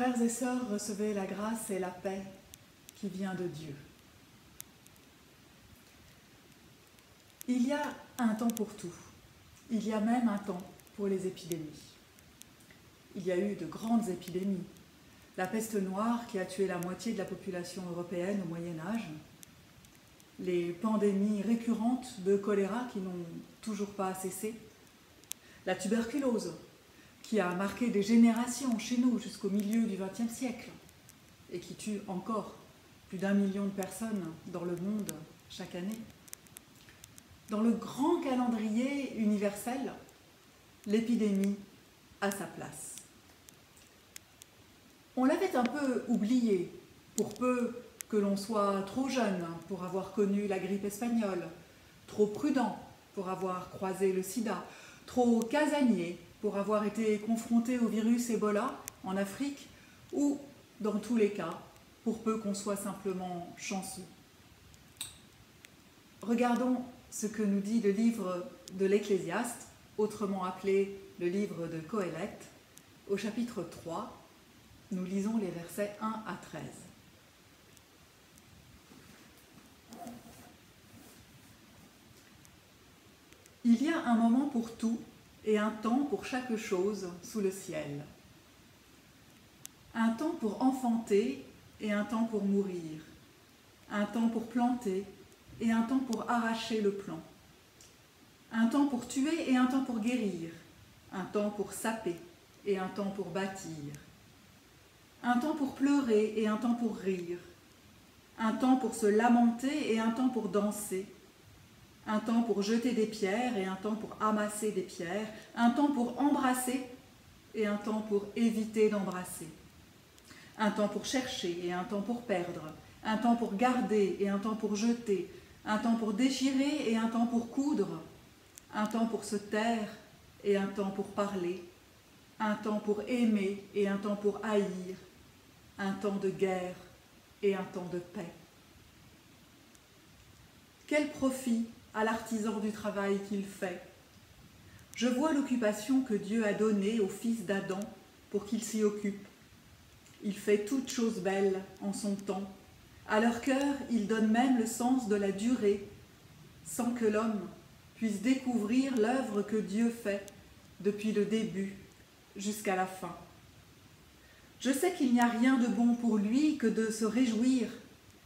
Frères et sœurs, recevez la grâce et la paix qui vient de Dieu. Il y a un temps pour tout. Il y a même un temps pour les épidémies. Il y a eu de grandes épidémies. La peste noire qui a tué la moitié de la population européenne au Moyen-Âge, les pandémies récurrentes de choléra qui n'ont toujours pas cessé, la tuberculose qui a marqué des générations chez nous jusqu'au milieu du XXe siècle et qui tue encore plus d'1 million de personnes dans le monde chaque année. Dans le grand calendrier universel, l'épidémie a sa place. On l'avait un peu oublié, pour peu que l'on soit trop jeune pour avoir connu la grippe espagnole, trop prudent pour avoir croisé le sida, trop casanier pour avoir été confronté au virus Ebola en Afrique, ou, dans tous les cas, pour peu qu'on soit simplement chanceux. Regardons ce que nous dit le livre de l'Ecclésiaste, autrement appelé le livre de Qoéleth, au chapitre 3, nous lisons les versets 1 à 13. Il y a un moment pour tout et un temps pour chaque chose sous le ciel. Un temps pour enfanter et un temps pour mourir. Un temps pour planter et un temps pour arracher le plant. Un temps pour tuer et un temps pour guérir. Un temps pour saper et un temps pour bâtir. Un temps pour pleurer et un temps pour rire. Un temps pour se lamenter et un temps pour danser. Un temps pour jeter des pierres et un temps pour amasser des pierres. Un temps pour embrasser et un temps pour éviter d'embrasser. Un temps pour chercher et un temps pour perdre. Un temps pour garder et un temps pour jeter. Un temps pour déchirer et un temps pour coudre. Un temps pour se taire et un temps pour parler. Un temps pour aimer et un temps pour haïr. Un temps de guerre et un temps de paix. Quel profit à l'artisan du travail qu'il fait? Je vois l'occupation que Dieu a donnée au fils d'Adam pour qu'il s'y occupe. Il fait toutes choses belles en son temps. À leur cœur, il donne même le sens de la durée, sans que l'homme puisse découvrir l'œuvre que Dieu fait depuis le début jusqu'à la fin. Je sais qu'il n'y a rien de bon pour lui que de se réjouir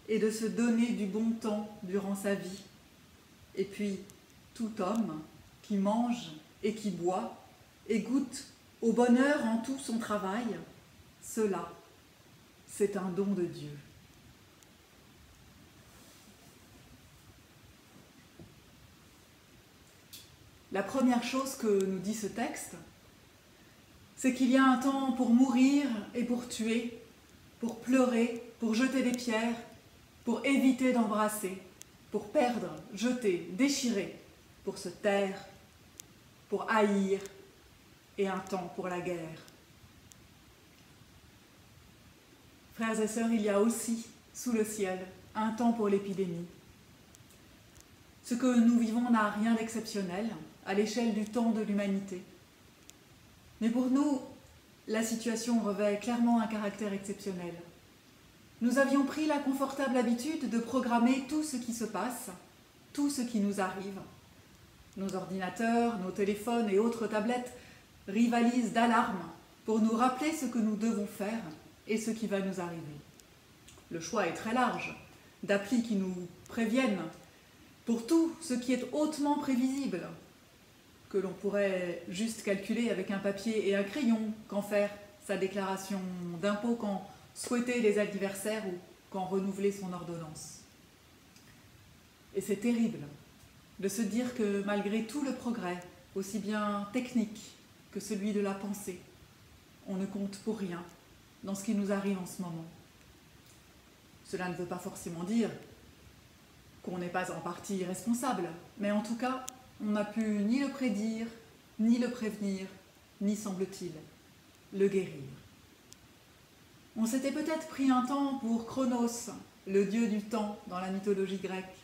et de se donner du bon temps durant sa vie. Et puis, tout homme qui mange et qui boit et goûte au bonheur en tout son travail, cela, c'est un don de Dieu. La première chose que nous dit ce texte, c'est qu'il y a un temps pour mourir et pour tuer, pour pleurer, pour jeter des pierres, pour éviter d'embrasser, pour perdre, jeter, déchirer, pour se taire, pour haïr, et un temps pour la guerre. Frères et sœurs, il y a aussi, sous le ciel, un temps pour l'épidémie. Ce que nous vivons n'a rien d'exceptionnel à l'échelle du temps de l'humanité. Mais pour nous, la situation revêt clairement un caractère exceptionnel. Nous avions pris la confortable habitude de programmer tout ce qui se passe, tout ce qui nous arrive. Nos ordinateurs, nos téléphones et autres tablettes rivalisent d'alarmes pour nous rappeler ce que nous devons faire et ce qui va nous arriver. Le choix est très large, d'applis qui nous préviennent pour tout ce qui est hautement prévisible, que l'on pourrait juste calculer avec un papier et un crayon, quand faire sa déclaration d'impôt, quand souhaiter les anniversaires ou quand renouveler son ordonnance. Et c'est terrible de se dire que malgré tout le progrès, aussi bien technique que celui de la pensée, on ne compte pour rien dans ce qui nous arrive en ce moment. Cela ne veut pas forcément dire qu'on n'est pas en partie responsable, mais en tout cas, on n'a pu ni le prédire, ni le prévenir, ni, semble-t-il, le guérir. On s'était peut-être pris un temps pour Chronos, le dieu du temps dans la mythologie grecque.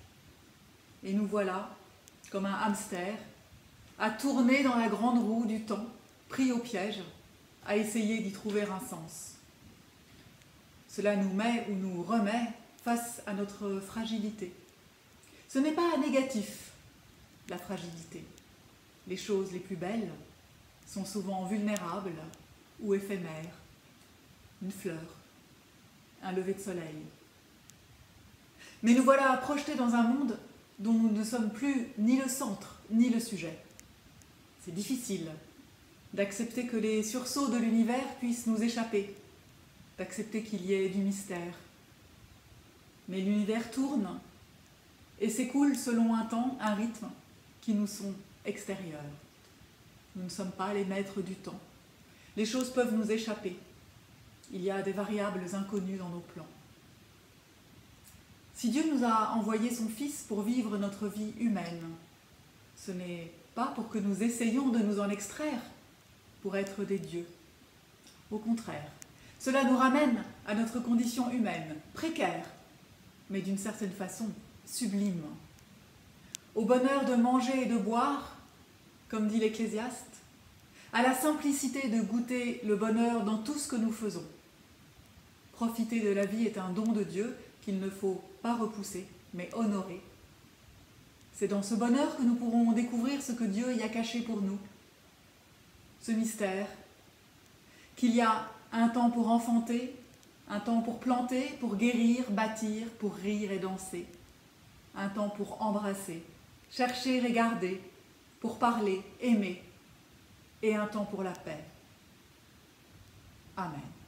Et nous voilà, comme un hamster, à tourner dans la grande roue du temps, pris au piège, à essayer d'y trouver un sens. Cela nous met ou nous remet face à notre fragilité. Ce n'est pas négatif, la fragilité. Les choses les plus belles sont souvent vulnérables ou éphémères. Une fleur, un lever de soleil. Mais nous voilà projetés dans un monde dont nous ne sommes plus ni le centre, ni le sujet. C'est difficile d'accepter que les sursauts de l'univers puissent nous échapper, d'accepter qu'il y ait du mystère. Mais l'univers tourne et s'écoule selon un temps, un rythme qui nous sont extérieurs. Nous ne sommes pas les maîtres du temps. Les choses peuvent nous échapper. Il y a des variables inconnues dans nos plans. Si Dieu nous a envoyé son Fils pour vivre notre vie humaine, ce n'est pas pour que nous essayions de nous en extraire, pour être des dieux. Au contraire, cela nous ramène à notre condition humaine, précaire, mais d'une certaine façon sublime. Au bonheur de manger et de boire, comme dit l'Ecclésiaste, à la simplicité de goûter le bonheur dans tout ce que nous faisons. Profiter de la vie est un don de Dieu qu'il ne faut pas repousser, mais honorer. C'est dans ce bonheur que nous pourrons découvrir ce que Dieu y a caché pour nous. Ce mystère, qu'il y a un temps pour enfanter, un temps pour planter, pour guérir, bâtir, pour rire et danser, un temps pour embrasser, chercher et garder, pour parler, aimer, et un temps pour la paix. Amen.